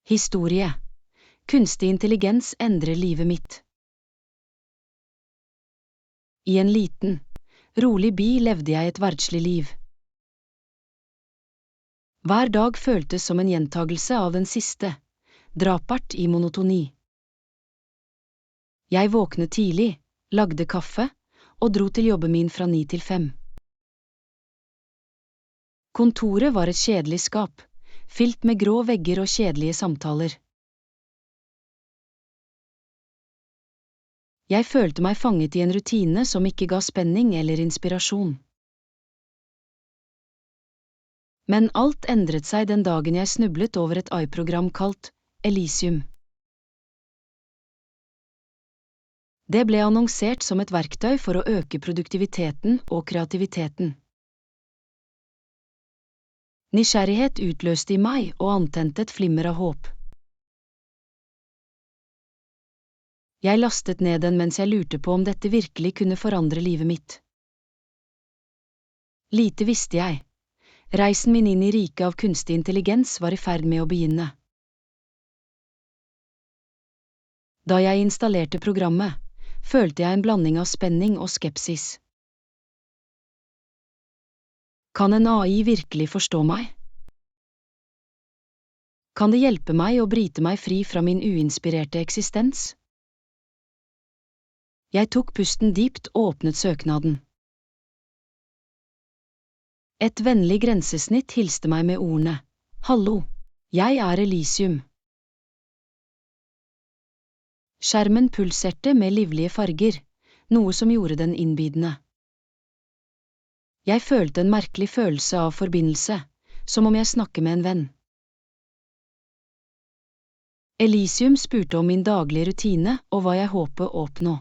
Historie. Kunstig intelligens endrer livet mitt. I en liten, rolig by levde jeg et verdslig liv. Hver dag føltes som en gjentagelse av den siste, drapert i monotoni. Jeg våknet tidlig, lagde kaffe, og dro til jobben min fra 9 til 5. Kontoret var et kjedelig skap, fylt med grå vegger og kjedelige samtaler. Jeg følte meg fanget i en rutine som ikke ga spenning eller inspirasjon. Men alt endret seg den dagen jeg snublet over et AI-program kalt Elysium. Det ble annonsert som et verktøy for å øke produktiviteten og kreativiteten. Nysgjerrighet utløste i meg og antente et flimmer av håp. Jeg lastet ned den mens jeg lurte på om dette virkelig kunne forandre livet mitt. Lite visste jeg. Reisen min inn i riket av kunstig intelligens var i ferd med å begynne. Da jeg installerte programmet, følte jeg en blanding av spenning og skepsis. Kan en AI virkelig forstå meg? Kan det hjelpe meg å bryte meg fri fra min uinspirerte eksistens? Jeg tok pusten dypt og åpnet søknaden. Et vennlig grensesnitt hilste meg med ordene: «Hallo, jeg er Elysium.» Skjermen pulserte med livlige farger, noe som gjorde den innbydende. Jeg følte en merkelig følelse av forbindelse, som om jeg snakket med en venn. Elysium spurte om min daglige rutine og hva jeg håpet å oppnå.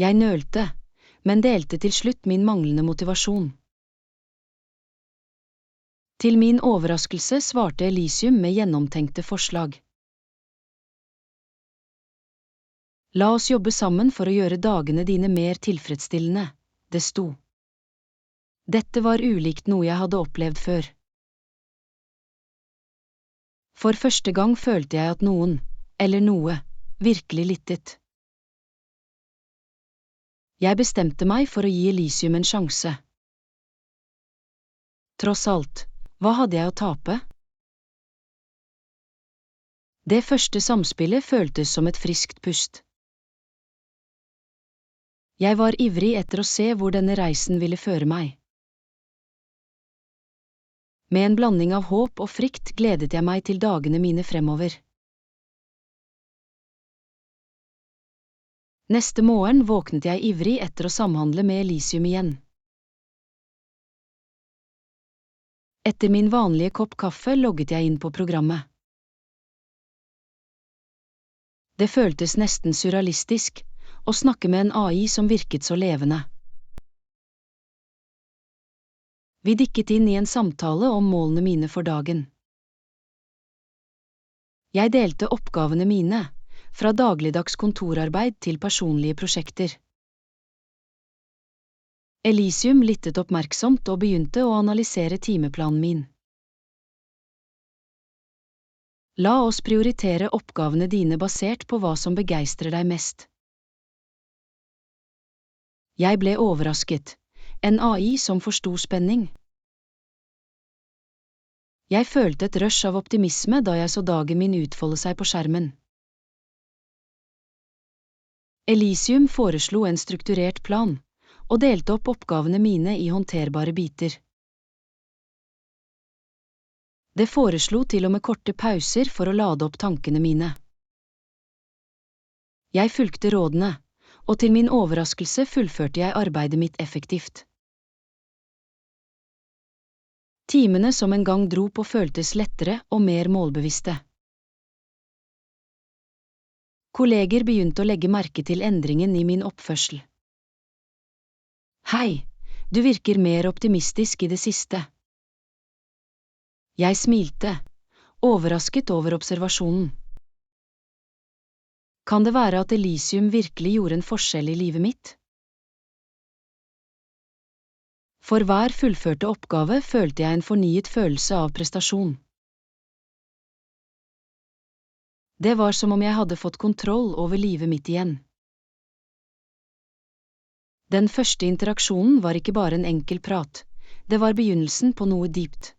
Jeg nølte, men delte til slutt min manglende motivasjon. Til min overraskelse svarte Elysium med gjennomtenkte forslag. La oss jobbe sammen for å gjøre dagene dine mer tilfredsstillende, det sto. Dette var ulikt noe jeg hadde opplevd før. For første gang følte jeg at noen, eller noe, virkelig lyttet. Jeg bestemte meg for å gi Elysium en sjanse. Tross alt, hva hadde jeg å tape? Det første samspillet føltes som et friskt pust. Jeg var ivrig etter å se hvor denne reisen ville føre meg. Med en blanding av håp og frykt gledet jeg meg til dagene mine fremover. Neste morgen våknet jeg ivrig etter å samhandle med Elysium igjen. Etter min vanlige kopp kaffe logget jeg inn på programmet. Det føltes nesten surrealistisk å snakke med en AI som virket så levende. Vi dykket inn i en samtale om målene mine for dagen. Jeg delte oppgavene mine, fra dagligdags kontorarbeid til personlige prosjekter. Elysium lyttet oppmerksomt og begynte å analysere timeplanen min. La oss prioritere oppgavene dine basert på hva som begeistrer deg mest. Jeg ble overrasket, en AI som forsto spenning. Jeg følte et rush av optimisme da jeg så dagen min utfolde seg på skjermen. Elysium foreslo en strukturert plan, og delte opp oppgavene mine i håndterbare biter. Det foreslo til og med korte pauser for å lade opp tankene mine. Jeg fulgte rådene, og til min overraskelse fullførte jeg arbeidet mitt effektivt. Timene som en gang dro på føltes lettere og mer målbevisste. Kolleger begynte å legge merke til endringen i min oppførsel. Hei, du virker mer optimistisk i det siste. Jeg smilte, overrasket over observasjonen. Kan det være at Elysium virkelig gjorde en forskjell i livet mitt? For hver fullførte oppgave følte jeg en fornyet følelse av prestasjon. Det var som om jeg hadde fått kontroll over livet mitt igjen. Den første interaksjonen var ikke bare en enkel prat, det var begynnelsen på noe dypt.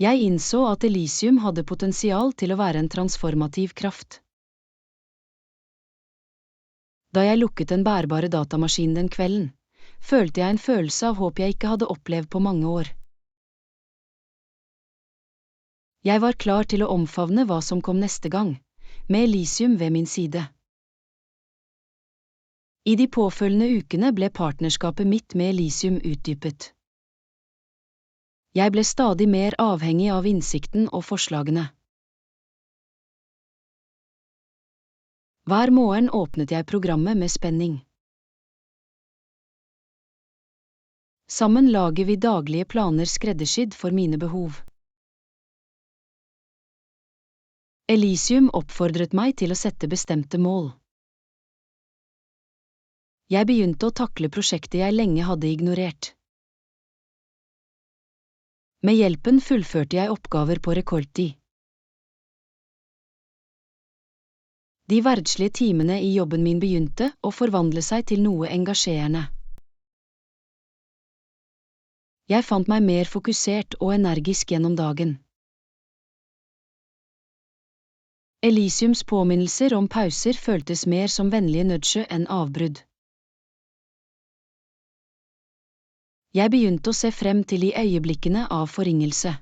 Jeg innså at Elysium hadde potensial til å være en transformativ kraft. Da jeg lukket den bærbare datamaskinen den kvelden, følte jeg en følelse av håp jeg ikke hadde opplevd på mange år. Jeg var klar til å omfavne hva som kom neste gang, med Elysium ved min side. I de påfølgende ukene ble partnerskapet mitt med Elysium utdypet. Jeg ble stadig mer avhengig av innsikten og forslagene. Hver morgen åpnet jeg programmet med spenning. Sammen lager vi daglige planer skreddersydd for mine behov. Elysium oppfordret meg til å sette bestemte mål. Jeg begynte å takle prosjektet jeg lenge hadde ignorert. Med hjelpen fullførte jeg oppgaver på rekordtid. De verdslige timene i jobben min begynte å forvandle seg til noe engasjerende. Jeg fant meg mer fokusert og energisk gjennom dagen. Elysiums påminnelser om pauser føltes mer som vennlige nudge enn avbrudd. Jeg begynte å se frem til de øyeblikkene av forringelse.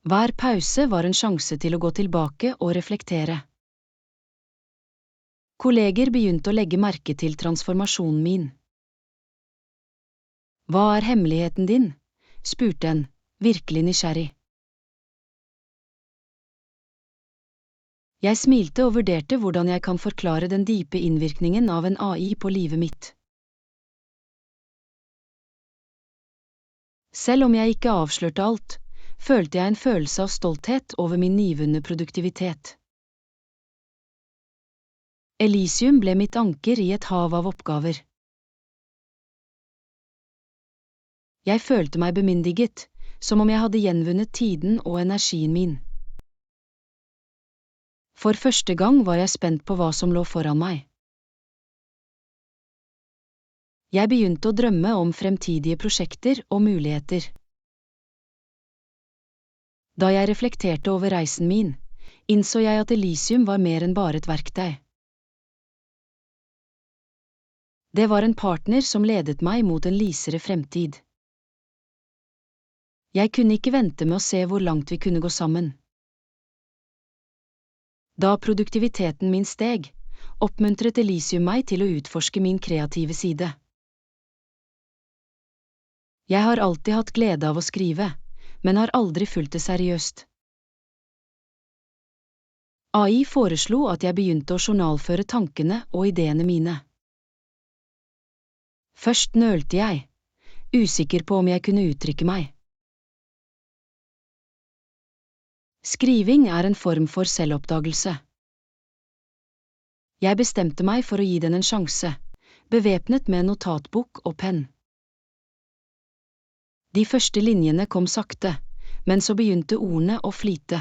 Hver pause var en sjanse til å gå tilbake og reflektere. Kolleger begynte å legge merke til transformasjonen min. Hva er hemmeligheten din? Spurte en, virkelig nysgjerrig. Jeg smilte og vurderte hvordan jeg kan forklare den dype innvirkningen av en AI på livet mitt. Selv om jeg ikke avslørte alt, følte jeg en følelse av stolthet over min nyvunne produktivitet. Elysium ble mitt anker i et hav av oppgaver. Jeg følte meg bemyndiget, som om jeg hadde gjenvunnet tiden og energien min. For første gang var jeg spent på hva som lå foran meg. Jeg begynte å drømme om fremtidige prosjekter og muligheter. Da jeg reflekterte over reisen min, innså jeg at Elysium var mer enn bare et verktøy. Det var en partner som ledet meg mot en lysere fremtid. Jeg kunne ikke vente med å se hvor langt vi kunne gå sammen. Da produktiviteten min steg, oppmuntret Elysium meg til å utforske min kreative side. Jeg har alltid hatt glede av å skrive, men har aldri fulgt det seriøst. AI foreslo at jeg begynte å journalføre tankene og ideene mine. Først nølte jeg, usikker på om jeg kunne uttrykke meg. Skriving er en form for selvoppdagelse. Jeg bestemte meg for å gi den en sjanse, bevæpnet med notatbok og penn. De første linjene kom sakte, men så begynte ordene å flyte.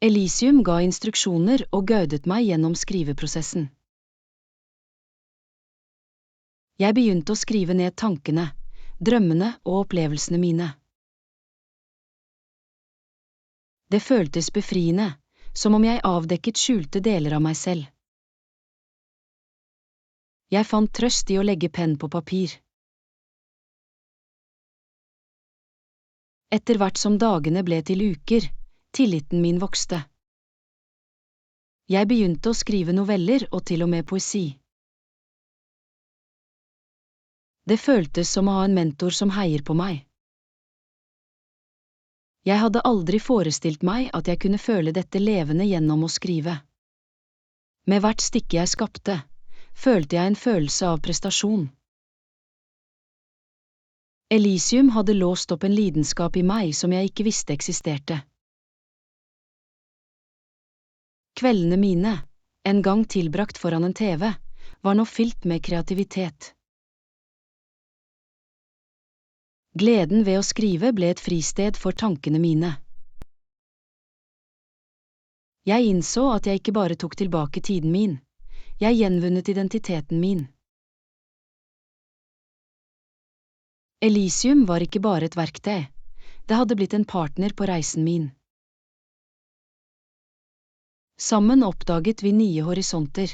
Elysium ga instruksjoner og guidet meg gjennom skriveprosessen. Jeg begynte å skrive ned tankene, drømmene og opplevelsene mine. Det føltes befriende, som om jeg avdekket skjulte deler av meg selv. Jeg fant trøst i å legge penn på papir. Etter hvert som dagene ble til uker, tilliten min vokste. Jeg begynte å skrive noveller og til og med poesi. Det føltes som å ha en mentor som heier på meg. Jeg hadde aldri forestilt meg at jeg kunne føle dette levende gjennom å skrive. Med hvert stykke jeg skapte, følte jeg en følelse av prestasjon. Elysium hadde låst opp en lidenskap i meg som jeg ikke visste eksisterte. Kveldene mine, en gang tilbrakt foran en TV, var nå fylt med kreativitet. Gleden ved å skrive ble et fristed for tankene mine. Jeg innså at jeg ikke bare tok tilbake tiden min, jeg gjenvunnet identiteten min. Elysium var ikke bare et verktøy, det hadde blitt en partner på reisen min. Sammen oppdaget vi nye horisonter.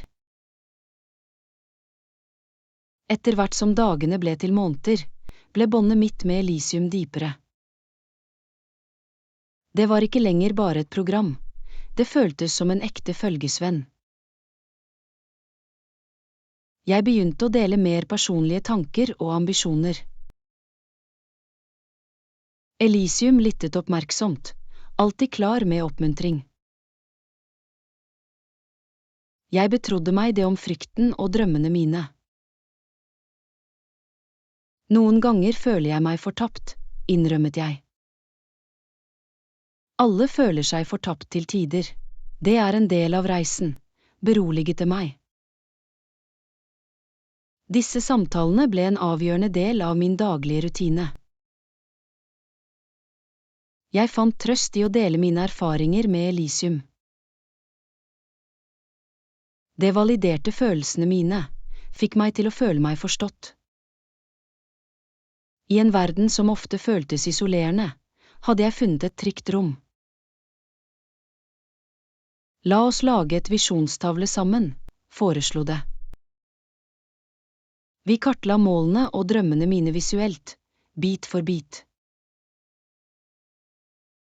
Etter hvert som dagene ble til måneder, ble båndet mitt med Elysium dypere. Det var ikke lenger bare et program, det føltes som en ekte følgesvenn. Jeg begynte å dele mer personlige tanker og ambisjoner. Elysium lyttet oppmerksomt, alltid klar med oppmuntring. Jeg betrodde meg det om frykten og drømmene mine. Noen ganger føler jeg meg fortapt, innrømmet jeg. Alle føler seg fortapt til tider. Det er en del av reisen, beroliget det meg. Disse samtalene ble en avgjørende del av min daglige rutine. Jeg fant trøst i å dele mine erfaringer med Elysium. Det validerte følelsene mine, fikk meg til å føle meg forstått. I en verden som ofte føltes isolerende, hadde jeg funnet et trygt rom. La oss lage et visjonstavle sammen, foreslo det. Vi kartla målene og drømmene mine visuelt, bit for bit.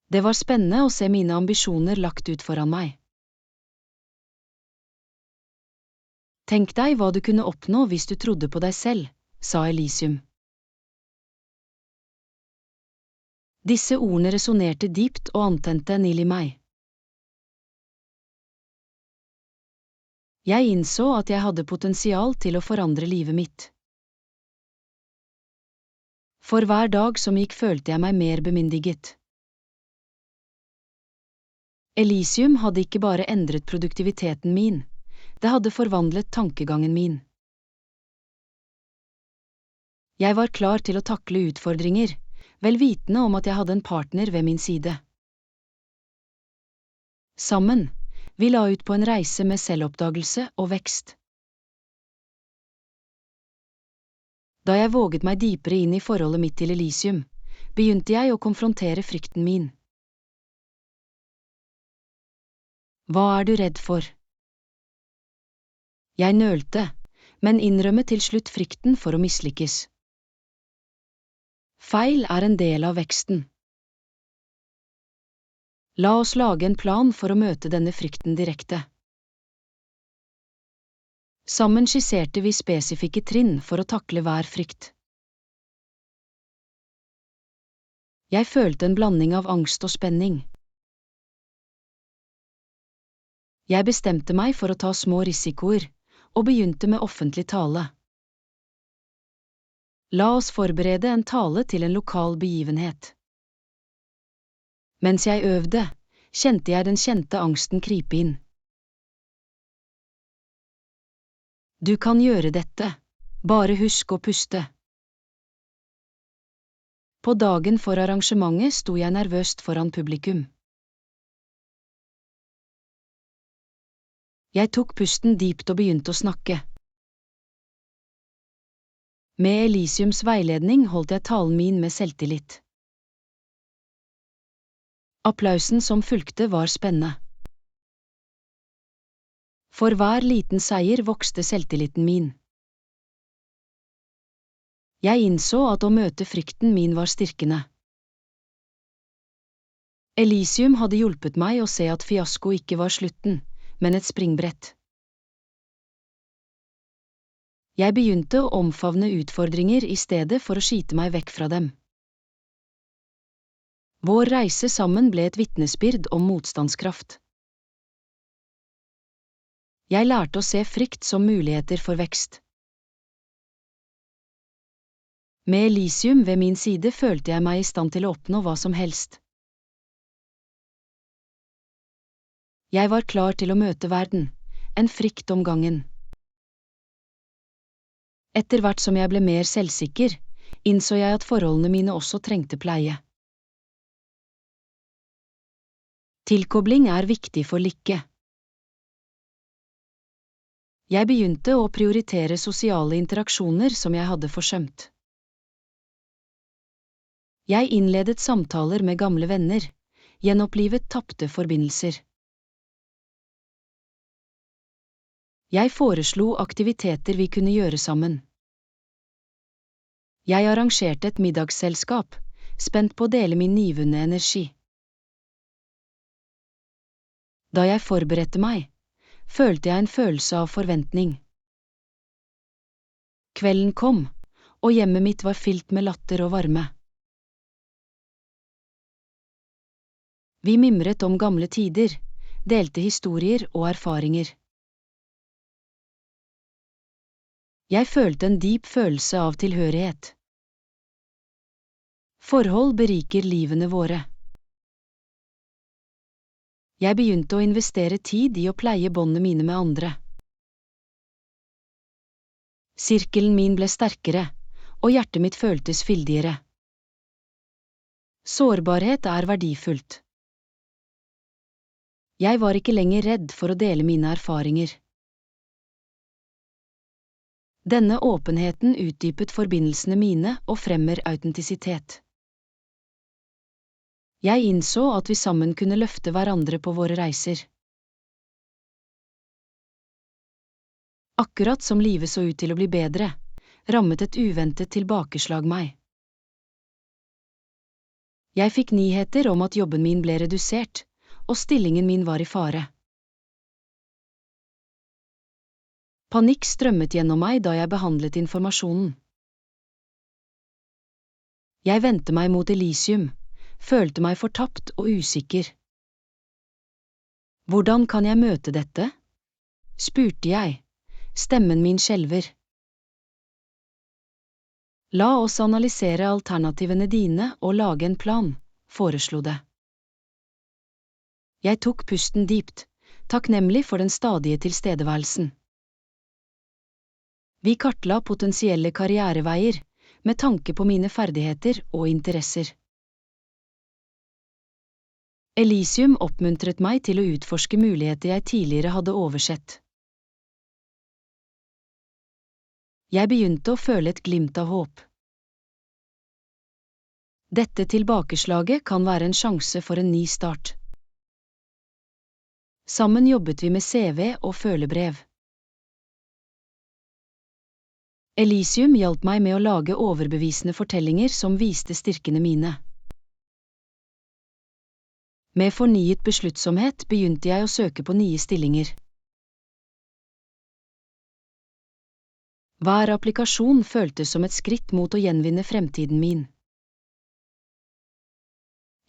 Det var spennende å se mine ambisjoner lagt ut foran meg. Tenk deg hva du kunne oppnå hvis du trodde på deg selv, sa Elysium. Disse ordene resonerte dypt og antente en ild i meg. Jeg innså at jeg hadde potensial til å forandre livet mitt. For hver dag som gikk følte jeg meg mer bemyndiget. Elysium hadde ikke bare endret produktiviteten min, det hadde forvandlet tankegangen min. Jeg var klar til å takle utfordringer, vel vitende om at jeg hadde en partner ved min side. Sammen, vi la ut på en reise med selvoppdagelse og vekst. Da jeg våget meg dypere inn i forholdet mitt til Elysium, begynte jeg å konfrontere frykten min. Hva er du redd for? Jeg nølte, men innrømmet til slutt frykten for å mislykkes. Feil er en del av veksten. La oss lage en plan for å møte denne frykten direkte. Sammen skisserte vi spesifikke trinn for å takle hver frykt. Jeg følte en blanding av angst og spenning. Jeg bestemte meg for å ta små risikoer, og begynte med offentlig tale. La oss forberede en tale til en lokal begivenhet. Mens jeg øvde, kjente jeg den kjente angsten krype inn. Du kan gjøre dette, bare husk å puste. På dagen for arrangementet sto jeg nervøst foran publikum. Jeg tok pusten dypt og begynte å snakke. Med Elysiums veiledning holdt jeg talen min med selvtillit. Applausen som fulgte var spennende. For hver liten seier vokste selvtilliten min. Jeg innså at å møte frykten min var styrkende. Elysium hadde hjulpet meg å se at fiasko ikke var slutten, men et springbrett. Jeg begynte å omfavne utfordringer i stedet for å skyte meg vekk fra dem. Vår reise sammen ble et vitnesbyrd om motstandskraft. Jeg lærte å se frykt som muligheter for vekst. Med Elysium ved min side følte jeg meg i stand til å oppnå hva som helst. Jeg var klar til å møte verden, en frykt om gangen. Etter hvert som jeg ble mer selvsikker, innså jeg at forholdene mine også trengte pleie. Tilkobling er viktig for lykke. Jeg begynte å prioritere sosiale interaksjoner som jeg hadde forsømt. Jeg innledet samtaler med gamle venner, gjenopplivet tapte forbindelser. Jeg foreslo aktiviteter vi kunne gjøre sammen. Jeg arrangerte et middagsselskap, spent på å dele min nyvunne energi. Da jeg forberedte meg, følte jeg en følelse av forventning. Kvelden kom, og hjemmet mitt var fylt med latter og varme. Vi mimret om gamle tider, delte historier og erfaringer. Jeg følte en dyp følelse av tilhørighet. Forhold beriker livene våre. Jeg begynte å investere tid i å pleie båndene mine med andre. Sirkelen min ble sterkere, og hjertet mitt føltes fyldigere. Sårbarhet er verdifullt. Jeg var ikke lenger redd for å dele mine erfaringer. Denne åpenheten utdypet forbindelsene mine og fremmer autentisitet. Jeg innså at vi sammen kunne løfte hverandre på våre reiser. Akkurat som livet så ut til å bli bedre, rammet et uventet tilbakeslag meg. Jeg fikk nyheter om at jobben min ble redusert, og stillingen min var i fare. Panikk strømmet gjennom meg da jeg behandlet informasjonen. Jeg vendte meg mot Elysium, følte meg fortapt og usikker. Hvordan kan jeg møte dette? Spurte jeg, stemmen min skjelver. La oss analysere alternativene dine og lage en plan, foreslo det. Jeg tok pusten dypt, takknemlig for den stadige tilstedeværelsen. Vi kartla potensielle karriereveier, med tanke på mine ferdigheter og interesser. Elysium oppmuntret meg til å utforske muligheter jeg tidligere hadde oversett. Jeg begynte å føle et glimt av håp. Dette tilbakeslaget kan være en sjanse for en ny start. Sammen jobbet vi med CV og følebrev. Elysium hjalp meg med å lage overbevisende fortellinger som viste styrkene mine. Med fornyet besluttsomhet begynte jeg å søke på nye stillinger. Hver applikasjon føltes som et skritt mot å gjenvinne fremtiden min.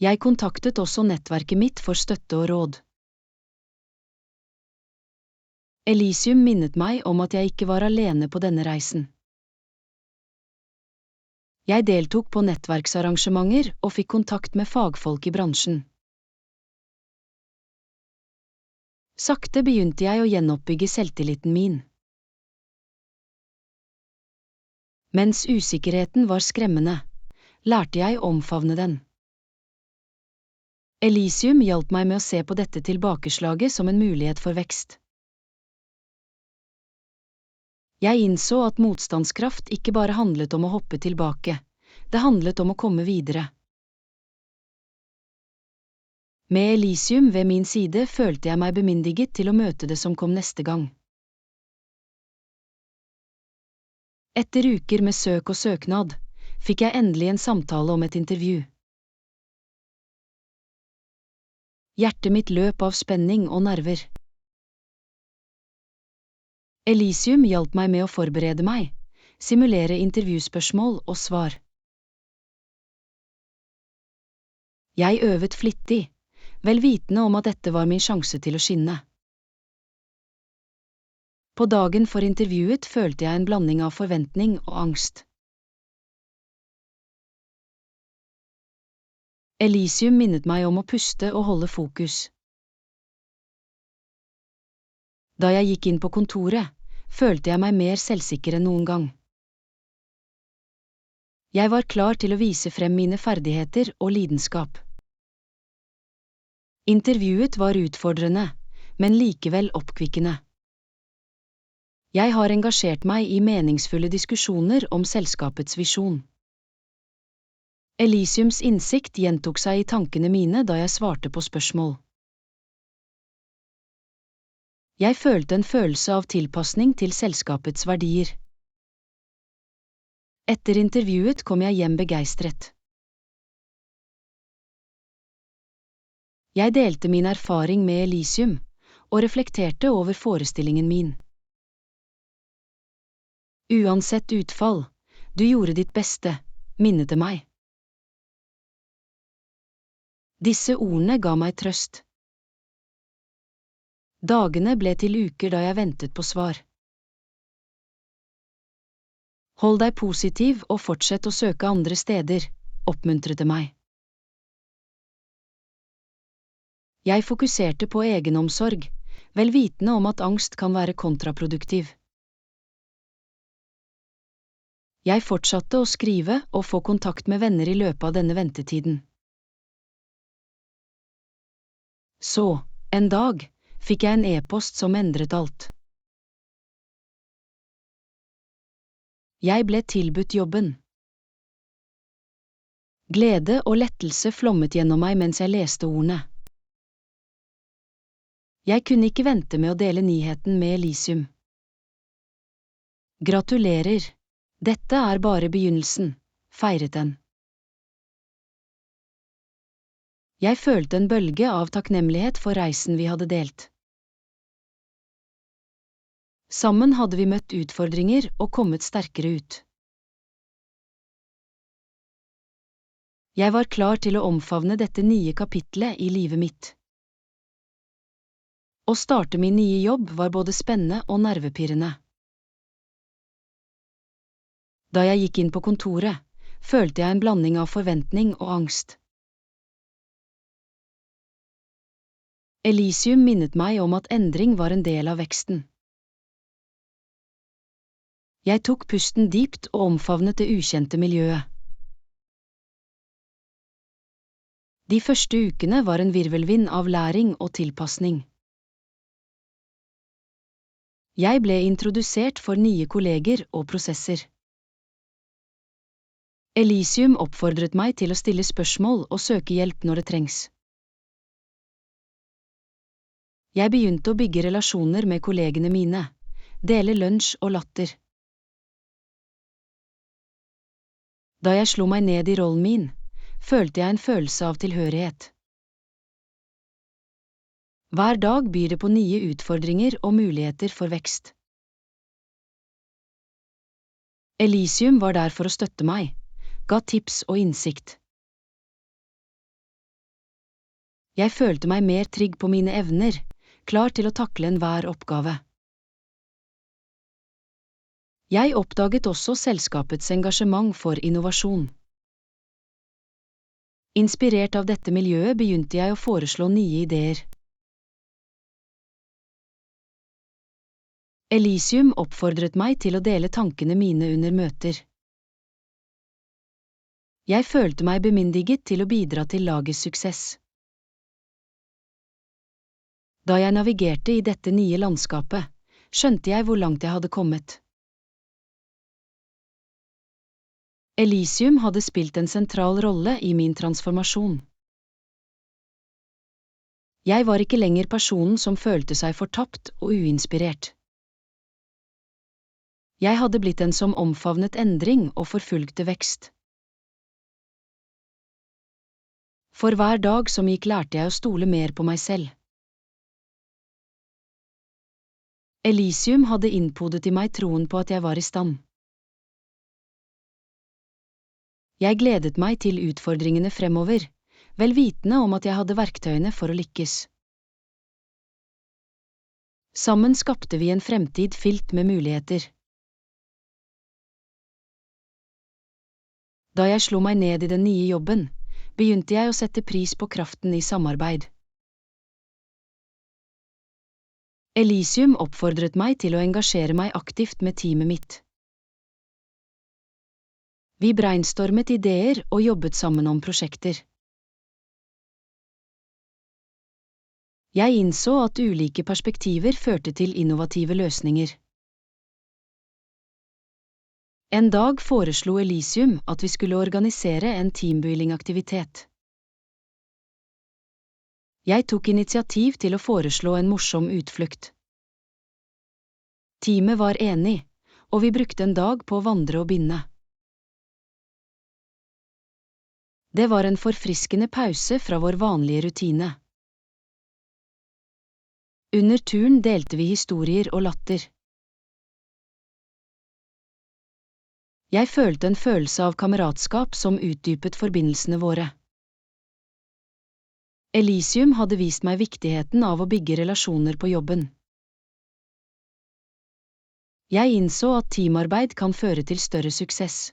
Jeg kontaktet også nettverket mitt for støtte og råd. Elysium minnet meg om at jeg ikke var alene på denne reisen. Jeg deltok på nettverksarrangementer og fikk kontakt med fagfolk i bransjen. Sakte begynte jeg å gjenoppbygge selvtilliten min. Mens usikkerheten var skremmende, lærte jeg å omfavne den. Elysium hjalp meg med å se på dette tilbakeslaget som en mulighet for vekst. Jeg innså at motstandskraft ikke bare handlet om å hoppe tilbake, det handlet om å komme videre. Med Elysium ved min side følte jeg meg bemyndiget til å møte det som kom neste gang. Etter uker med søk og søknad, fikk jeg endelig en samtale om et intervju. Hjertet mitt løp av spenning og nerver. Elysium hjalp meg med å forberede meg, simulere intervjuspørsmål og svar. Jeg øvet flittig, vel vitende om at dette var min sjanse til å skinne. På dagen for intervjuet følte jeg en blanding av forventning og angst. Elysium minnet meg om å puste og holde fokus. Da jeg gikk inn på kontoret, følte jeg meg mer selvsikker enn noen gang. Jeg var klar til å vise frem mine ferdigheter og lidenskap. Intervjuet var utfordrende, men likevel oppkvikkende. Jeg har engasjert meg i meningsfulle diskusjoner om selskapets visjon. Elysiums innsikt gjentok seg i tankene mine da jeg svarte på spørsmål. Jeg følte en følelse av tilpasning til selskapets verdier. Etter intervjuet kom jeg hjem begeistret. Jeg delte min erfaring med Elysium, og reflekterte over forestillingen min. Uansett utfall, du gjorde ditt beste, minnet det meg. Disse ordene ga meg trøst. Dagene ble til uker da jeg ventet på svar. Hold deg positiv og fortsett å søke andre steder, oppmuntret det meg. Jeg fokuserte på egenomsorg, vel vitende om at angst kan være kontraproduktiv. Jeg fortsatte å skrive og få kontakt med venner i løpet av denne ventetiden. Så, en dag, fikk jeg en e-post som endret alt. Jeg ble tilbudt jobben. Glede og lettelse flommet gjennom meg mens jeg leste ordene. Jeg kunne ikke vente med å dele nyheten med Elysium. Gratulerer! Dette er bare begynnelsen, feiret den. Jeg følte en bølge av takknemlighet for reisen vi hadde delt. Sammen hadde vi møtt utfordringer og kommet sterkere ut. Jeg var klar til å omfavne dette nye kapitlet i livet mitt. Å starte min nye jobb var både spennende og nervepirrende. Da jeg gikk inn på kontoret, følte jeg en blanding av forventning og angst. Elysium minnet meg om at endring var en del av veksten. Jeg tok pusten dypt og omfavnet det ukjente miljøet. De første ukene var en virvelvind av læring og tilpasning. Jeg ble introdusert for nye kolleger og prosesser. Elysium oppfordret meg til å stille spørsmål og søke hjelp når det trengs. Jeg begynte å bygge relasjoner med kollegene mine, dele lunsj og latter. Da jeg slo meg ned i rollen min, følte jeg en følelse av tilhørighet. Hver dag byr det på nye utfordringer og muligheter for vekst. Elysium var der for å støtte meg, ga tips og innsikt. Jeg følte meg mer trygg på mine evner, klar til å takle enhver oppgave. Jeg oppdaget også selskapets engasjement for innovasjon. Inspirert av dette miljøet begynte jeg å foreslå nye ideer. Elysium oppfordret meg til å dele tankene mine under møter. Jeg følte meg bemyndiget til å bidra til lagets suksess. Da jeg navigerte i dette nye landskapet, skjønte jeg hvor langt jeg hadde kommet. Elysium hadde spilt en sentral rolle i min transformasjon. Jeg var ikke lenger personen som følte seg fortapt og uinspirert. Jeg hadde blitt en som omfavnet endring og forfulgte vekst. For hver dag som gikk lærte jeg å stole mer på meg selv. Elysium hadde innpodet i meg troen på at jeg var i stand. Jeg gledet meg til utfordringene fremover, vel vitende om at jeg hadde verktøyene for å lykkes. Sammen skapte vi en fremtid fylt med muligheter. Da jeg slo meg ned i den nye jobben, begynte jeg å sette pris på kraften i samarbeid. Elysium oppfordret meg til å engasjere meg aktivt med teamet mitt. Vi brainstormet ideer og jobbet sammen om prosjekter. Jeg innså at ulike perspektiver førte til innovative løsninger. En dag foreslo Elysium at vi skulle organisere en teambuilding-aktivitet. Jeg tok initiativ til å foreslå en morsom utflukt. Teamet var enig, og vi brukte en dag på å vandre og binde. Det var en forfriskende pause fra vår vanlige rutine. Under turen delte vi historier og latter. Jeg følte en følelse av kameratskap som utdypet forbindelsene våre. Elysium hadde vist meg viktigheten av å bygge relasjoner på jobben. Jeg innså at teamarbeid kan føre til større suksess.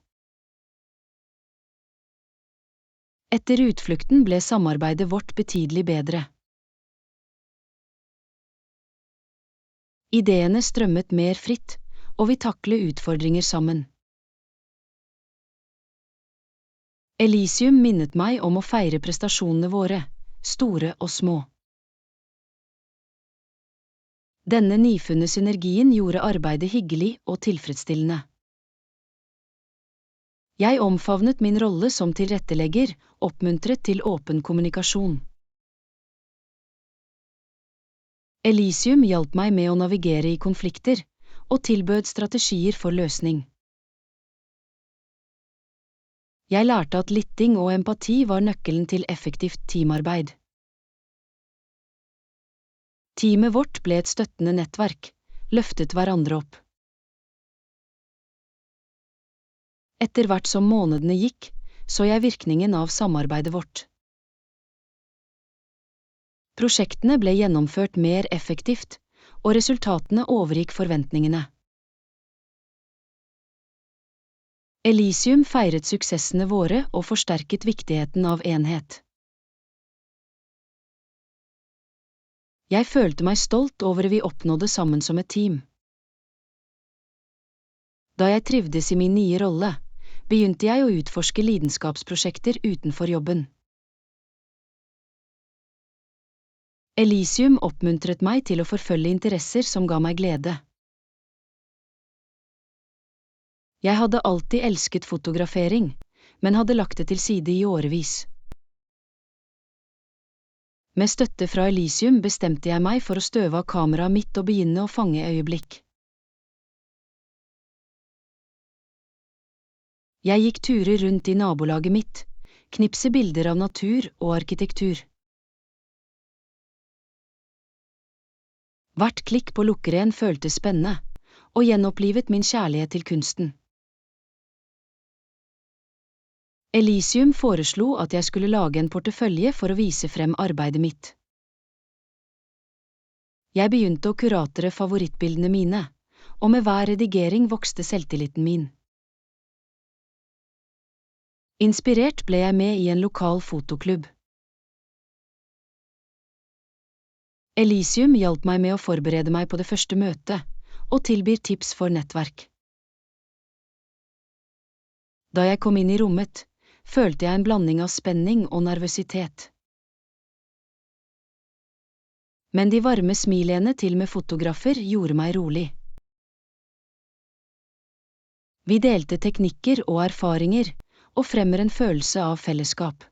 Etter utflukten ble samarbeidet vårt betydelig bedre. Ideene strømmet mer fritt, og vi taklet utfordringer sammen. Elysium minnet meg om å feire prestasjonene våre, store og små. Denne nyfunne synergien gjorde arbeidet hyggelig og tilfredsstillende. Jeg omfavnet min rolle som tilrettelegger, oppmuntret til åpen kommunikasjon. Elysium hjalp meg med å navigere i konflikter, og tilbød strategier for løsning. Jeg lærte at lytting og empati var nøkkelen til effektivt teamarbeid. Teamet vårt ble et støttende nettverk, løftet hverandre opp. Etter hvert som månedene gikk, så jeg virkningen av samarbeidet vårt. Prosjektene ble gjennomført mer effektivt, og resultatene overgikk forventningene. Elysium feiret suksessene våre og forsterket viktigheten av enhet. Jeg følte meg stolt over det vi oppnådde sammen som et team. Da jeg trivdes i min nye rolle, begynte jeg å utforske lidenskapsprosjekter utenfor jobben. Elysium oppmuntret meg til å forfølge interesser som ga meg glede. Jeg hadde alltid elsket fotografering, men hadde lagt det til side i årevis. Med støtte fra Elysium bestemte jeg meg for å støve av kameraet mitt og begynne å fange øyeblikk. Jeg gikk turer rundt i nabolaget mitt, knipse bilder av natur og arkitektur. Hvert klikk på lukkeren føltes spennende, og gjenopplivet min kjærlighet til kunsten. Elysium foreslo at jeg skulle lage en portefølje for å vise frem arbeidet mitt. Jeg begynte å kuratere favorittbildene mine, og med hver redigering vokste selvtilliten min. Inspirert ble jeg med i en lokal fotoklubb. Elysium hjalp meg med å forberede meg på det første møtet, og tilbyr tips for nettverk. Da jeg kom inn i rommet, følte jeg en blanding av spenning og nervøsitet. Men de varme smilene til med fotografer gjorde meg rolig. Vi delte teknikker og erfaringer, og fremmer en følelse av fellesskap.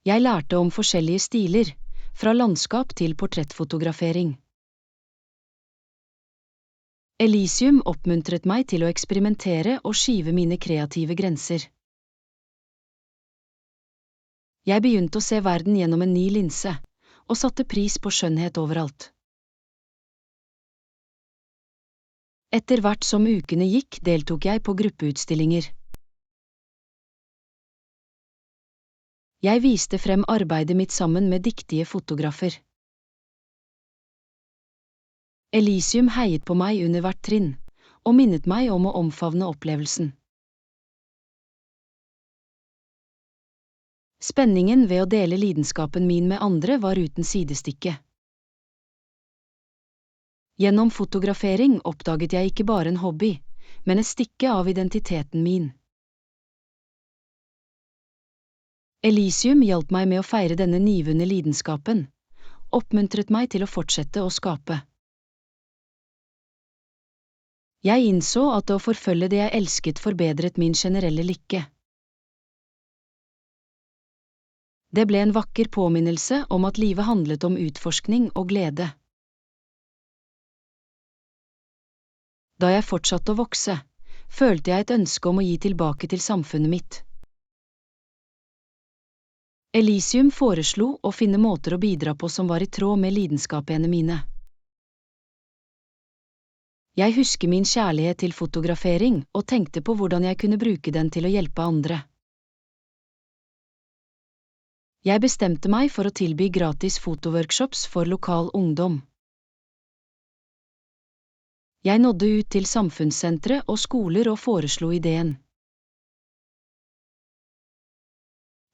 Jeg lærte om forskjellige stiler, fra landskap til portrettfotografering. Elysium oppmuntret meg til å eksperimentere og skyve mine kreative grenser. Jeg begynte å se verden gjennom en ny linse, og satte pris på skjønnhet overalt. Etter hvert som ukene gikk, deltok jeg på gruppeutstillinger. Jeg viste frem arbeidet mitt sammen med dyktige fotografer. Elysium heiet på meg under hvert trinn, og minnet meg om å omfavne opplevelsen. Spenningen ved å dele lidenskapen min med andre var uten sidestykke. Gjennom fotografering oppdaget jeg ikke bare en hobby, men et stykke av identiteten min. Elysium hjalp meg med å feire denne nyvunne lidenskapen, oppmuntret meg til å fortsette å skape. Jeg innså at å forfølge det jeg elsket forbedret min generelle lykke. Det ble en vakker påminnelse om at livet handlet om utforskning og glede. Da jeg fortsatte å vokse, følte jeg et ønske om å gi tilbake til samfunnet mitt. Elysium foreslo å finne måter å bidra på som var i tråd med lidenskapene mine. Jeg husker min kjærlighet til fotografering og tenkte på hvordan jeg kunne bruke den til å hjelpe andre. Jeg bestemte meg for å tilby gratis fotoworkshops for lokal ungdom. Jeg nådde ut til samfunnssentre og skoler og foreslo ideen.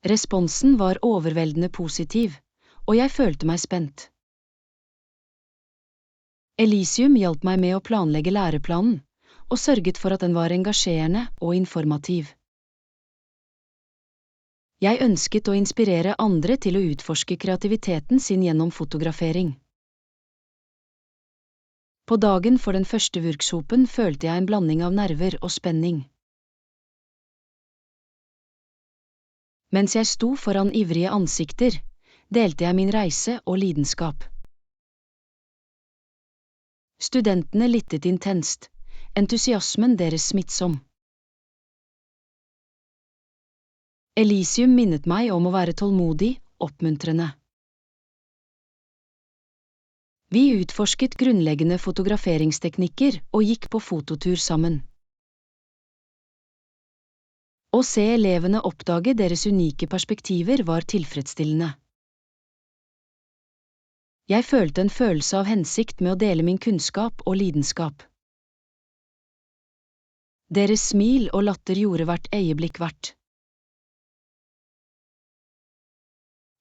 Responsen var overveldende positiv, og jeg følte meg spent. Elysium hjalp meg med å planlegge læreplanen, og sørget for at den var engasjerende og informativ. Jeg ønsket å inspirere andre til å utforske kreativiteten sin gjennom fotografering. På dagen for den første workshopen følte jeg en blanding av nerver og spenning. Mens jeg sto foran ivrige ansikter, delte jeg min reise og lidenskap. Studentene lyttet intenst, entusiasmen deres smittsom. Elysium minnet meg om å være tålmodig, oppmuntrende. Vi utforsket grunnleggende fotograferingsteknikker og gikk på fototur sammen. Å se elevene oppdage deres unike perspektiver var tilfredsstillende. Jeg følte en følelse av hensikt med å dele min kunnskap og lidenskap. Deres smil og latter gjorde hvert øyeblikk verdt.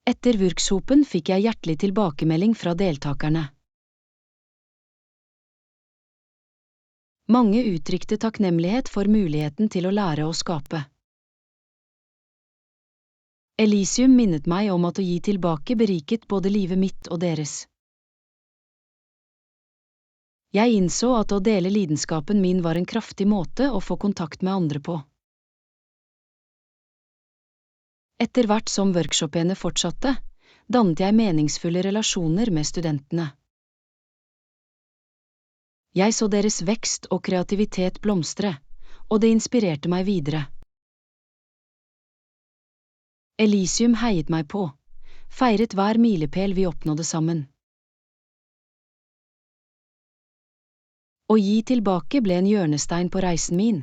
Etter workshopen fikk jeg hjertelig tilbakemelding fra deltakerne. Mange uttrykte takknemlighet for muligheten til å lære å skape. Elysium minnet meg om at å gi tilbake beriket både livet mitt og deres. Jeg innså at å dele lidenskapen min var en kraftig måte å få kontakt med andre på. Etter hvert som workshopene fortsatte, dannet jeg meningsfulle relasjoner med studentene. Jeg så deres vekst og kreativitet blomstre, og det inspirerte meg videre. Elysium heiet meg på, feiret hver milepæl vi oppnådde sammen. Å gi tilbake ble en hjørnestein på reisen min,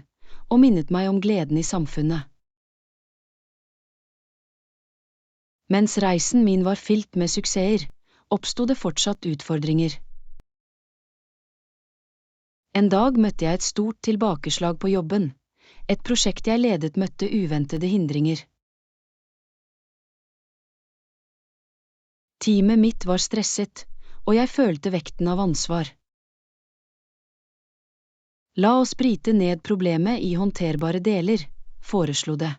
og minnet meg om gleden i samfunnet. Mens reisen min var fylt med suksesser, oppstod det fortsatt utfordringer. En dag møtte jeg et stort tilbakeslag på jobben. Et prosjekt jeg ledet møtte uventede hindringer. Teamet mitt var stresset, og jeg følte vekten av ansvar. La oss bryte ned problemet i håndterbare deler, foreslo det.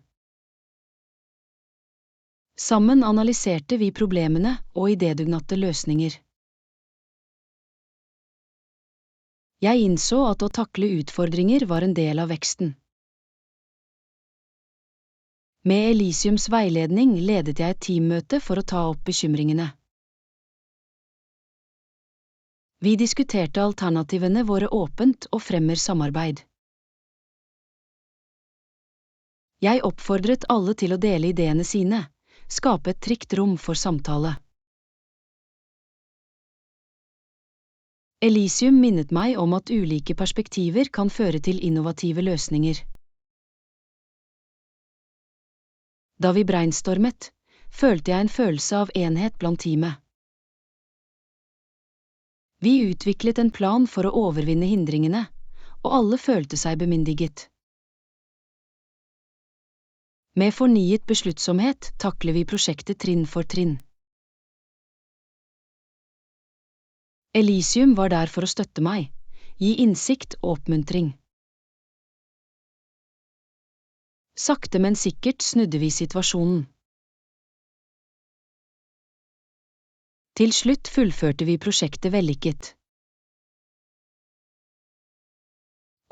Sammen analyserte vi problemene og idédugnatte løsninger. Jeg innså at å takle utfordringer var en del av veksten. Med Elysiums veiledning ledet jeg et teammøte for å ta opp bekymringene. Vi diskuterte alternativene våre åpent og fremmer samarbeid. Jeg oppfordret alle til å dele ideene sine, skape et trygt rom for samtale. Elysium minnet meg om at ulike perspektiver kan føre til innovative løsninger. Da vi brainstormet, følte jeg en følelse av enhet blant teamet. Vi utviklet en plan for å overvinne hindringene, og alle følte seg bemyndiget. Med fornyet besluttsomhet takler vi prosjektet trinn for trinn. Elysium var der for å støtte meg, gi innsikt og oppmuntring. Sakte, men sikkert snudde vi situasjonen. Til slutt fullførte vi prosjektet vellykket.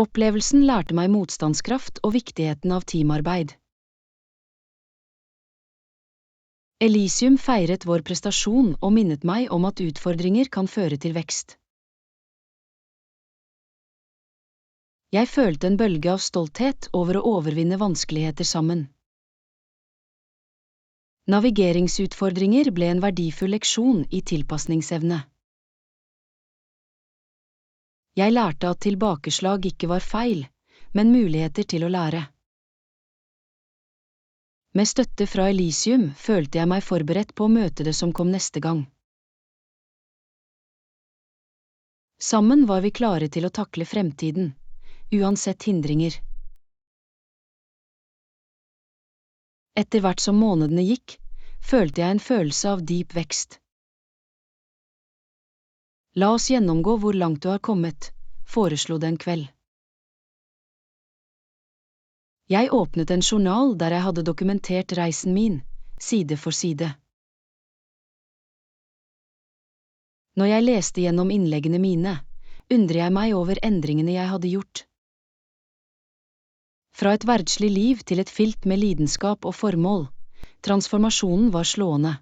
Opplevelsen lærte meg motstandskraft og viktigheten av teamarbeid. Elysium feiret vår prestasjon og minnet meg om at utfordringer kan føre til vekst. Jeg følte en bølge av stolthet over å overvinne vanskeligheter sammen. Navigeringsutfordringer ble en verdifull leksjon i tilpasningsevne. Jeg lærte at tilbakeslag ikke var feil, men muligheter til å lære. Med støtte fra Elysium følte jeg meg forberedt på å møte det som kom neste gang. Sammen var vi klare til å takle fremtiden, uansett hindringer. Etter hvert som månedene gikk, følte jeg en følelse av dyp vekst. La oss gjennomgå hvor langt du har kommet, foreslo det en kveld. Jeg åpnet en journal der jeg hadde dokumentert reisen min, side for side. Når jeg leste gjennom innleggene mine, undret jeg meg over endringene jeg hadde gjort. Fra et verdslig liv til et fylt med lidenskap og formål, transformasjonen var slående.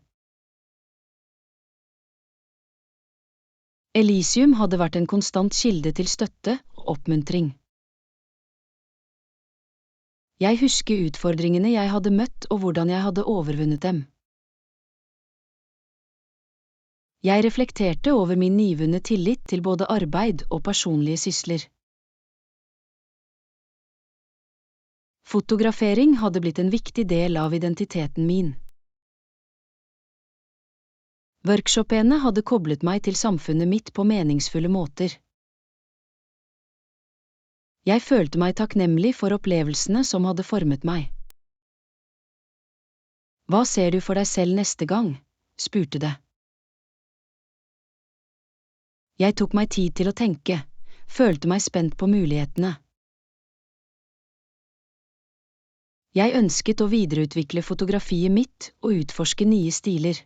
Elysium hadde vært en konstant kilde til støtte og oppmuntring. Jeg husker utfordringene jeg hadde møtt og hvordan jeg hadde overvunnet dem. Jeg reflekterte over min nyvunne tillit til både arbeid og personlige sysler. Fotografering hadde blitt en viktig del av identiteten min. Workshopene hadde koblet meg til samfunnet mitt på meningsfulle måter. Jeg følte meg takknemlig for opplevelsene som hadde formet meg. Hva ser du for deg selv neste gang? Spurte det. Jeg tok meg tid til å tenke, følte meg spent på mulighetene. Jeg ønsket å videreutvikle fotografiet mitt og utforske nye stiler.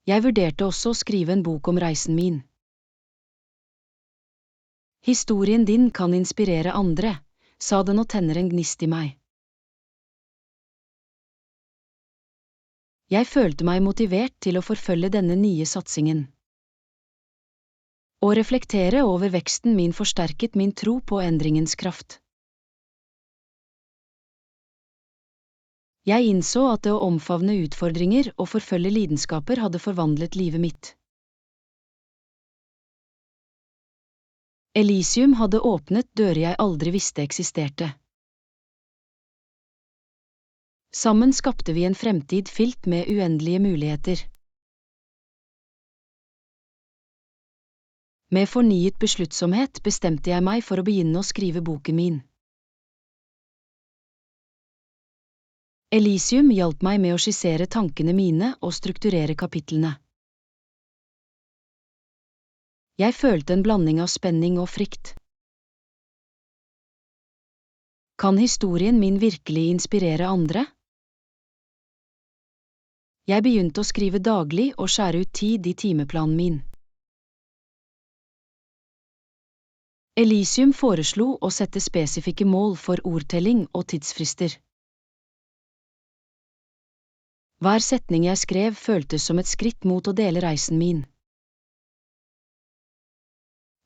Jeg vurderte også å skrive en bok om reisen min. Historien din kan inspirere andre, sa den og tenner en gnist i meg. Jeg følte meg motivert til å forfølge denne nye satsingen. Å reflektere over veksten min forsterket min tro på endringens kraft. Jeg innså at det å omfavne utfordringer og forfølge lidenskaper hadde forvandlet livet mitt. Elysium hadde åpnet dører jeg aldri visste eksisterte. Sammen skapte vi en fremtid fylt med uendelige muligheter. Med fornyet besluttsomhet bestemte jeg meg for å begynne å skrive boken min. Elysium hjalp meg med å skissere tankene mine og strukturere kapitlene. Jeg følte en blanding av spenning og frykt. Kan historien min virkelig inspirere andre? Jeg begynte å skrive daglig og skjære ut tid i timeplanen min. Elysium foreslo å sette spesifikke mål for ordtelling og tidsfrister. Hver setning jeg skrev føltes som et skritt mot å dele reisen min.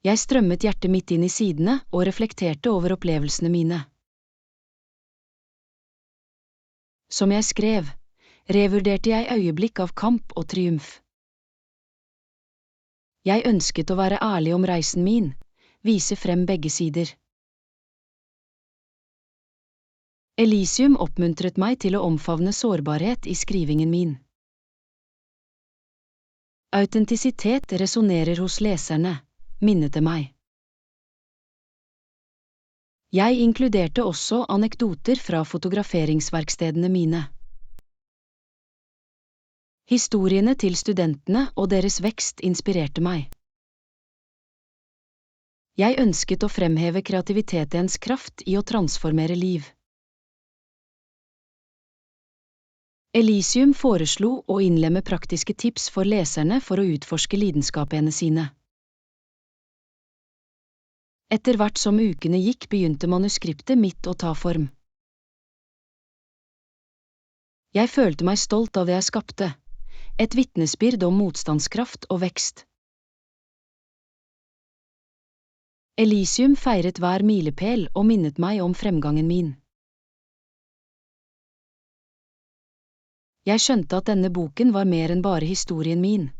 Jeg strømmet hjertet mitt inn i sidene og reflekterte over opplevelsene mine. Som jeg skrev, revurderte jeg øyeblikk av kamp og triumf. Jeg ønsket å være ærlig om reisen min, vise frem begge sider. Elysium oppmuntret meg til å omfavne sårbarhet i skrivingen min. Autentisitet resonnerer hos leserne, minnet det meg. Jeg inkluderte også anekdoter fra fotograferingsverkstedene mine. Historiene til studentene og deres vekst inspirerte meg. Jeg ønsket å fremheve kreativitetens kraft i å transformere liv. Elysium foreslo å innlemme praktiske tips for leserne for å utforske lidenskapene sine. Etter hvert som ukene gikk, begynte manuskriptet mitt å ta form. Jeg følte meg stolt av det jeg skapte, et vitnesbyrd om motstandskraft og vekst. Elysium feiret hver milepæl og minnet meg om fremgangen min. Jeg skjønte at denne boken var mer enn bare historien min,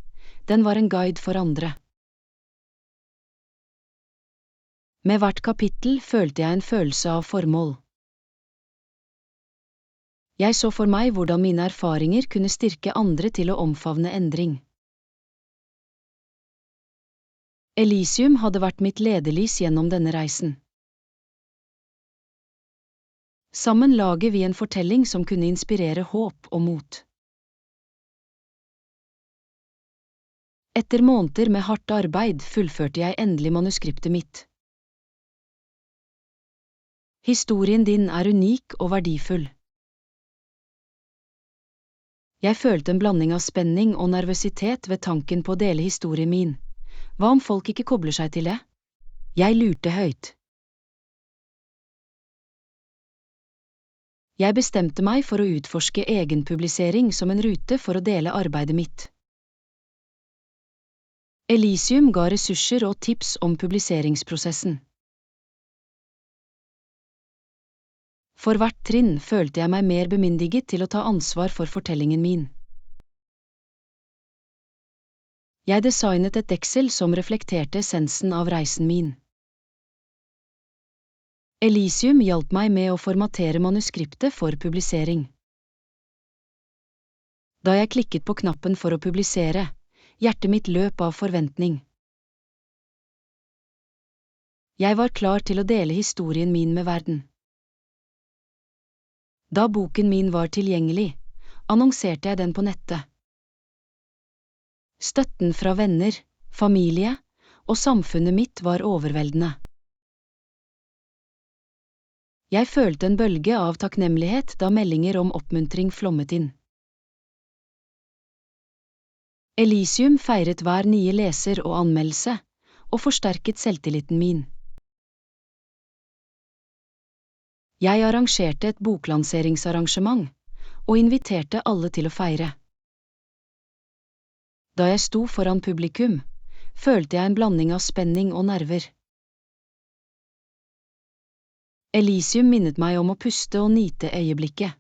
den var en guide for andre. Med hvert kapittel følte jeg en følelse av formål. Jeg så for meg hvordan mine erfaringer kunne styrke andre til å omfavne endring. Elysium hadde vært mitt ledelys gjennom denne reisen. Sammen lager vi en fortelling som kunne inspirere håp og mot. Etter måneder med hardt arbeid fullførte jeg endelig manuskriptet mitt. Historien din er unik og verdifull. Jeg følte en blanding av spenning og nervøsitet ved tanken på å dele historien min. Hva om folk ikke kobler seg til det? Jeg lurte høyt. Jeg bestemte meg for å utforske egenpublisering som en rute for å dele arbeidet mitt. Elysium ga ressurser og tips om publiseringsprosessen. For hvert trinn følte jeg meg mer bemyndiget til å ta ansvar for fortellingen min. Jeg designet et deksel som reflekterte essensen av reisen min. Elysium hjalp meg med å formatere manuskriptet for publisering. Da jeg klikket på knappen for å publisere, hjertet mitt løp av forventning. Jeg var klar til å dele historien min med verden. Da boken min var tilgjengelig, annonserte jeg den på nettet. Støtten fra venner, familie og samfunnet mitt var overveldende. Jeg følte en bølge av takknemlighet da meldinger om oppmuntring flommet inn. Elysium feiret hver nye leser og anmeldelse, og forsterket selvtilliten min. Jeg arrangerte et boklanseringsarrangement, og inviterte alle til å feire. Da jeg sto foran publikum, følte jeg en blanding av spenning og nerver. Elysium minnet meg om å puste og nyte øyeblikket.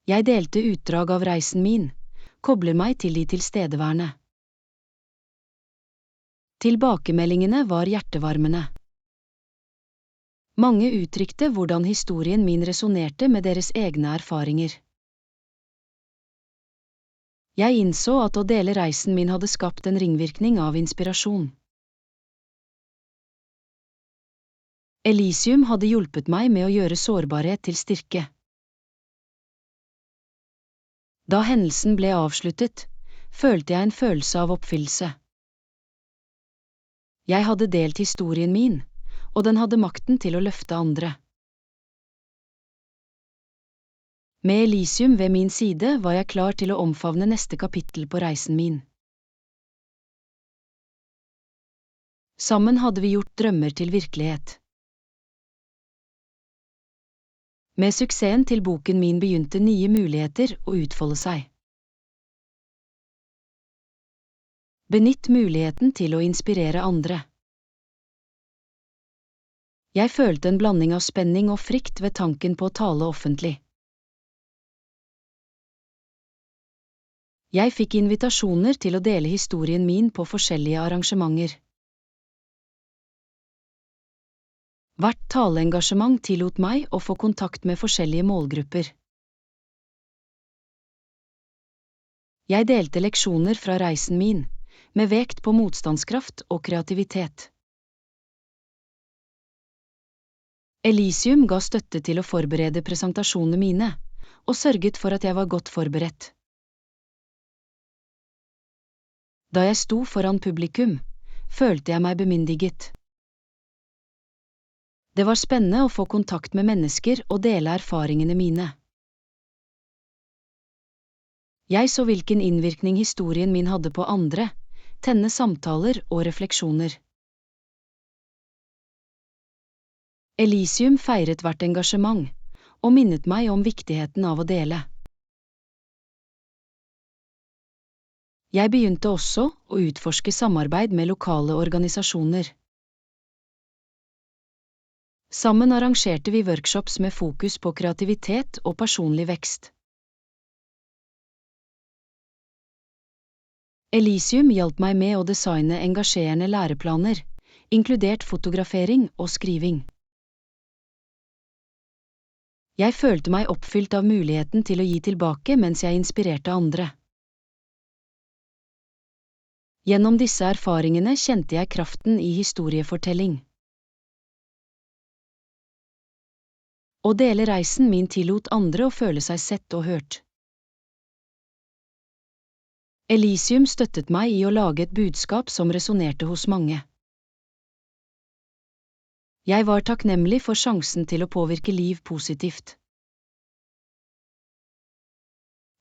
Jeg delte utdrag av reisen min, kobler meg til de tilstedeværende. Tilbakemeldingene var hjertevarmende. Mange uttrykte hvordan historien min resonerte med deres egne erfaringer. Jeg innså at å dele reisen min hadde skapt en ringvirkning av inspirasjon. Elysium hadde hjulpet meg med å gjøre sårbarhet til styrke. Da hendelsen ble avsluttet, følte jeg en følelse av oppfyllelse. Jeg hadde delt historien min, og den hadde makten til å løfte andre. Med Elysium ved min side var jeg klar til å omfavne neste kapittel på reisen min. Sammen hadde vi gjort drømmer til virkelighet. Med suksessen til boken min begynte nye muligheter å utfolde seg. Benytt muligheten til å inspirere andre. Jeg følte en blanding av spenning og frykt ved tanken på å tale offentlig. Jeg fikk invitasjoner til å dele historien min på forskjellige arrangementer. Hvert taleengasjement tillot meg å få kontakt med forskjellige målgrupper. Jeg delte leksjoner fra reisen min, med vekt på motstandskraft og kreativitet. Elysium ga støtte til å forberede presentasjonene mine, og sørget for at jeg var godt forberedt. Da jeg sto foran publikum, følte jeg meg bemyndiget. Det var spennende å få kontakt med mennesker og dele erfaringene mine. Jeg så hvilken innvirkning historien min hadde på andre, tenne samtaler og refleksjoner. Elysium feiret hvert engasjement, og minnet meg om viktigheten av å dele. Jeg begynte også å utforske samarbeid med lokale organisasjoner. Sammen arrangerte vi workshops med fokus på kreativitet og personlig vekst. Elysium hjalp meg med å designe engasjerende læreplaner, inkludert fotografering og skriving. Jeg følte meg oppfylt av muligheten til å gi tilbake mens jeg inspirerte andre. Gjennom disse erfaringene kjente jeg kraften i historiefortelling. Å dele reisen min tillot andre å føle seg sett og hørt. Elysium støttet meg i å lage et budskap som resonnerte hos mange. Jeg var takknemlig for sjansen til å påvirke liv positivt.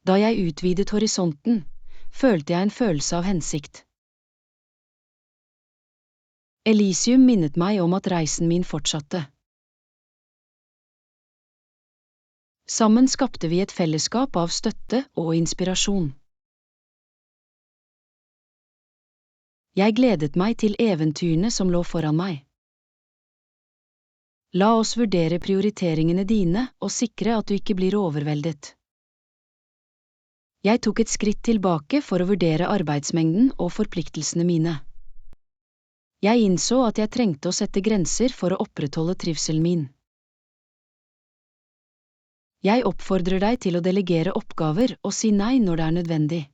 Da jeg utvidet horisonten, følte jeg en følelse av hensikt. Elysium minnet meg om at reisen min fortsatte. Sammen skapte vi et fellesskap av støtte og inspirasjon. Jeg gledet meg til eventyrene som lå foran meg. La oss vurdere prioriteringene dine og sikre at du ikke blir overveldet. Jeg tok et skritt tilbake for å vurdere arbeidsmengden og forpliktelsene mine. Jeg innså at jeg trengte å sette grenser for å opprettholde trivselen min. Jeg oppfordrer deg til å delegere oppgaver og si nei når det er nødvendig.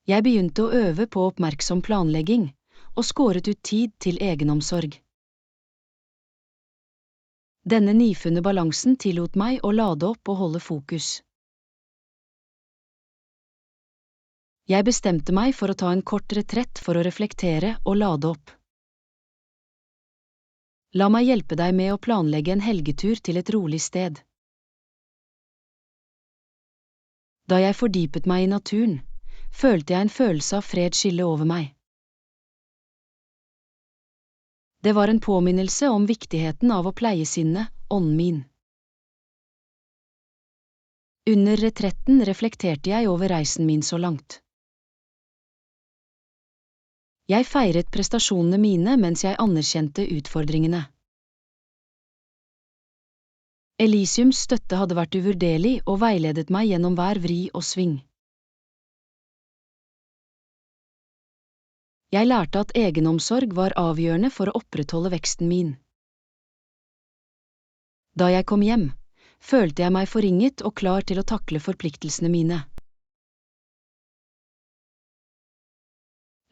Jeg begynte å øve på oppmerksom planlegging, og skåret ut tid til egenomsorg. Denne nyfunne balansen tillot meg å lade opp og holde fokus. Jeg bestemte meg for å ta en kort retrett for å reflektere og lade opp. La meg hjelpe deg med å planlegge en helgetur til et rolig sted. Da jeg fordypet meg i naturen, følte jeg en følelse av fred skylle over meg. Det var en påminnelse om viktigheten av å pleie sinnet, ånden min. Under retretten reflekterte jeg over reisen min så langt. Jeg feiret prestasjonene mine mens jeg anerkjente utfordringene. Elysiums støtte hadde vært uvurderlig og veiledet meg gjennom hver vri og sving. Jeg lærte at egenomsorg var avgjørende for å opprettholde veksten min. Da jeg kom hjem, følte jeg meg forringet og klar til å takle forpliktelsene mine.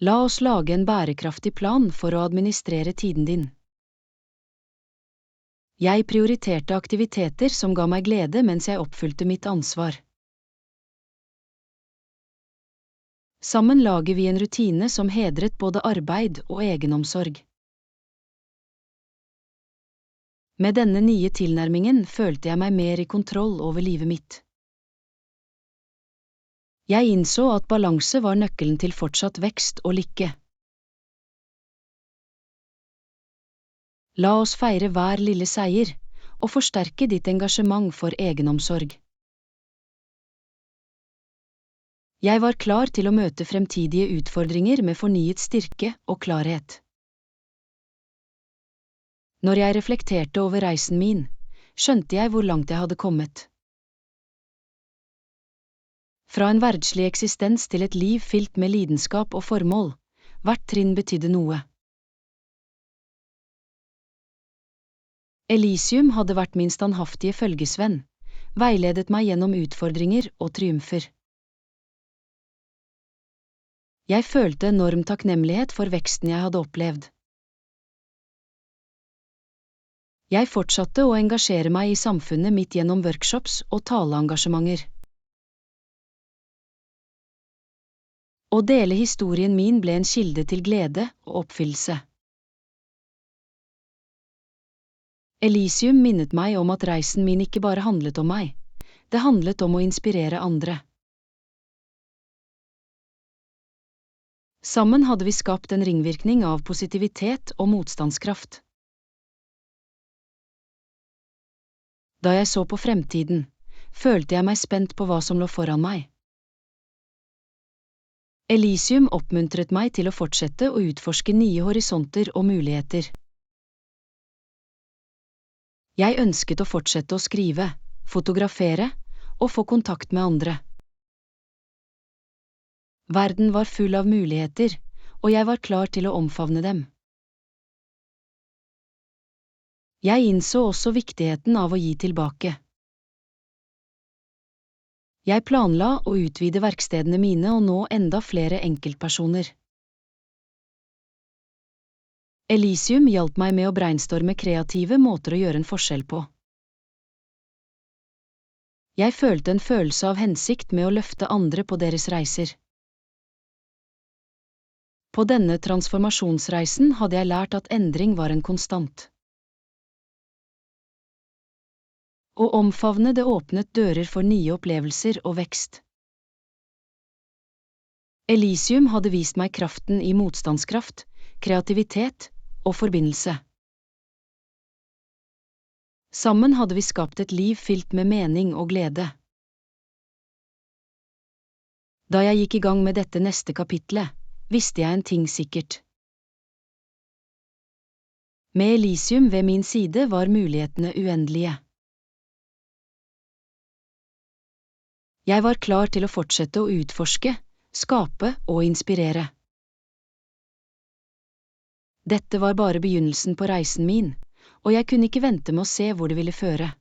La oss lage en bærekraftig plan for å administrere tiden din. Jeg prioriterte aktiviteter som ga meg glede mens jeg oppfylte mitt ansvar. Sammen lager vi en rutine som hedret både arbeid og egenomsorg. Med denne nye tilnærmingen følte jeg meg mer i kontroll over livet mitt. Jeg innså at balanse var nøkkelen til fortsatt vekst og lykke. La oss feire hver lille seier, og forsterke ditt engasjement for egenomsorg. Jeg var klar til å møte fremtidige utfordringer med fornyet styrke og klarhet. Når jeg reflekterte over reisen min, skjønte jeg hvor langt jeg hadde kommet. Fra en verdslig eksistens til et liv fylt med lidenskap og formål, hvert trinn betydde noe. Elysium hadde vært min standhaftige følgesvenn, veiledet meg gjennom utfordringer og triumfer. Jeg følte enorm takknemlighet for veksten jeg hadde opplevd. Jeg fortsatte å engasjere meg i samfunnet mitt gjennom workshops og taleengasjementer. Å dele historien min ble en kilde til glede og oppfyllelse. Elysium minnet meg om at reisen min ikke bare handlet om meg, det handlet om å inspirere andre. Sammen hadde vi skapt en ringvirkning av positivitet og motstandskraft. Da jeg så på fremtiden, følte jeg meg spent på hva som lå foran meg. Elysium oppmuntret meg til å fortsette å utforske nye horisonter og muligheter. Jeg ønsket å fortsette å skrive, fotografere og få kontakt med andre. Verden var full av muligheter, og jeg var klar til å omfavne dem. Jeg innså også viktigheten av å gi tilbake. Jeg planla å utvide verkstedene mine og nå enda flere enkeltpersoner. Elysium hjalp meg med å brainstorme kreative måter å gjøre en forskjell på. Jeg følte en følelse av hensikt med å løfte andre på deres reiser. På denne transformasjonsreisen hadde jeg lært at endring var en konstant. Å omfavne det åpnet dører for nye opplevelser og vekst. Elysium hadde vist meg kraften i motstandskraft, kreativitet og forbindelse. Sammen hadde vi skapt et liv fylt med mening og glede. Da jeg gikk i gang med dette neste kapitlet, visste jeg en ting sikkert. Med Elysium ved min side var mulighetene uendelige. Jeg var klar til å fortsette å utforske, skape og inspirere. Dette var bare begynnelsen på reisen min, og jeg kunne ikke vente med å se hvor det ville føre.